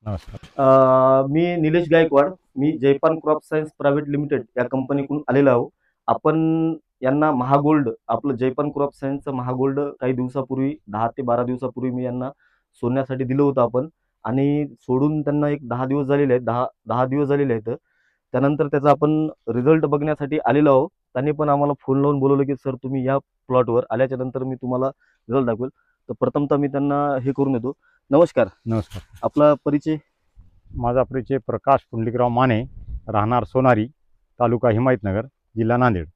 नमस्कार. मी निलेश गायकवाड. मी जयपान crop science private limited या कंपनीकडून आलेलो आहो. आपण यांना महागोल्ड, आपलं जयपान क्रॉप सायन्सचं महागोल्ड काही दिवसापूर्वी 10 ते 12 दिवसापूर्वी मी यांना सोडण्यासाठी दिलं होतं आपण, आणि सोडून त्यांना एक 10 दिवस झालेले आहेत, 10 दिवस झालेले आहेत. त्यानंतर त्याचा आपण रिझल्ट बघण्यासाठी आलेलो आहोत. त्यांनी पण आम्हाला फोन लावून बोलवलं की सर तुम्ही या प्लॉटवर आल्याच्या नंतर मी तुम्हाला रिझल्ट दाखवेल. तर प्रथमतः मी त्यांना हे करून येतो. नमस्कार. नमस्कार. आपला परिचय? माझा परिचय प्रकाश पुंडलिकराव माने, राहणार सोनारी, तालुका हिमायतनगर, जिल्हा नांदेड.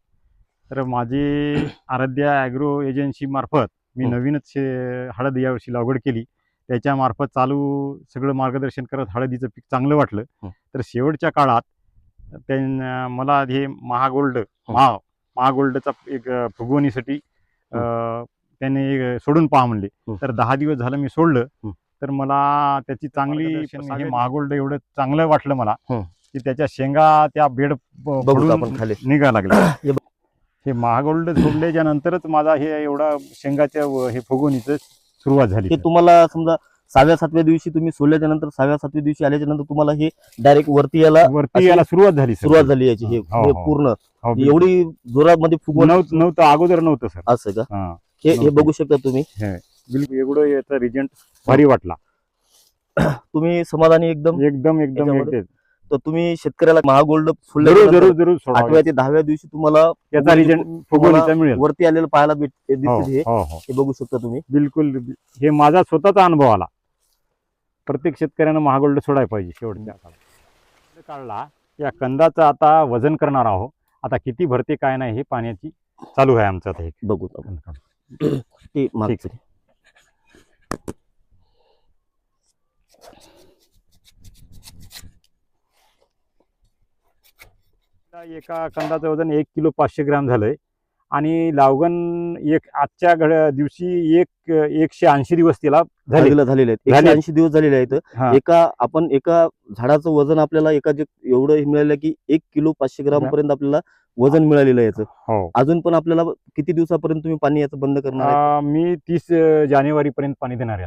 तर माझी आराध्या ॲग्रो एजन्सी मार्फत मी नवीनच हळद यावर्षी लागवड केली. त्याच्यामार्फत चालू सगळं मार्गदर्शन करत हळदीचं पीक चांगलं वाटलं. तर शेवटच्या काळात मला हे महागोल्डचा एक फुगवणीसाठी त्यांनी सोडून पहा म्हणले. तर 10 दिवस झालं मी सोडलं. तर मला त्याची चांगली हे महागोल्ड एवढं चांगलं वाटलं मला की त्याच्या शेंगा त्या बेड निघायला लागल्या. हे महागोल्ड सोडल्याच्या नंतरच माझा हे एवढा शेंगाच्या हे फुगवणीचं सुरुवात झाली. हे तुम्हाला समजा 6व्या-7व्या दिवशी तुम्ही सोडल्याच्या नंतर 6व्या-7व्या दिवशी आल्याच्या नंतर तुम्हाला हे डायरेक्ट वरती यायला सुरुवात झाली याची. हे पूर्ण एवढी जोरामध्ये फुगवण नव्हतं, अगोदर नव्हतं सर. असं का? हे बघू शकता तुम्ही. बिलकुल एवढं याचा रिझल्ट भारी वाटला. तुम्ही समाधानी एकदम? एकदम. तर तुम्ही शेतकऱ्याला महागोल्ड जरूर 8व्या ते 10व्या दिवशी तुम्हाला याचा रिझल्ट फुगवणीचा मिळेल. वरती आलेलं पाहायला दिसते. हे बघू शकता तुम्ही. बिलकुल हे माझा स्वतःचा अनुभव आला. प्रत्येक शेतकऱ्यानं महागोल्ड सोडायला पाहिजे. शेवटच्या काळात काढला या कंदाचं आता वजन करणार आहोत. आता किती भरते काय नाही हे पाण्याची चालू आहे आमचं. आता हे बघू ते मागचं. एका कंदाचं वजन 1 किलो 500 ग्रॅम झालंय. आणि लावगण आजच्या दिवशी 180 दिवस तिला झालेले आहेत. 180 दिवस झालेले आहेत. एका झाडाचं वजन आपल्याला एवढं मिळालं की 1 किलो 500 ग्राम पर्यंत आपल्याला वजन मिळालेलं आहे याचं. अजून पण आपल्याला किती दिवसापर्यंत तुम्ही पाणी याचं बंद करणार? मी 30 जानेवारी पर्यंत पाणी देणार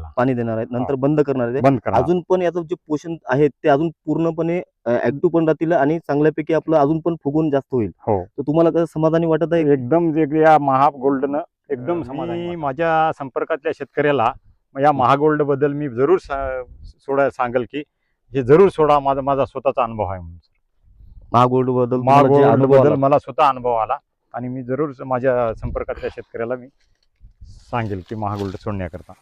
आहे. नंतर बंद करणार आहे. अजून पण याचं जे पोषण आहे ते अजून पूर्णपणे ऍक्टिव्ह पण राहतील आणि चांगल्यापैकी आपलं अजून पण फुगून जास्त होईल. तर तुम्हाला कसं समाधानी वाटत आहे? एकदम या महागोल्डनं एकदम समाधानी. माझ्या संपर्कातल्या शेतकऱ्याला या महागोल्ड बद्दल मी जरूर सोडायला सांगेल की हे जरूर सोडा. माझा स्वतःचा अनुभव आहे. महागोल्ड बद्दल मला स्वतः अनुभव आला आणि मी जरूर माझ्या संपर्कातल्या शेतकऱ्याला मी सांगेल की महागोल्ड सोडण्याकरता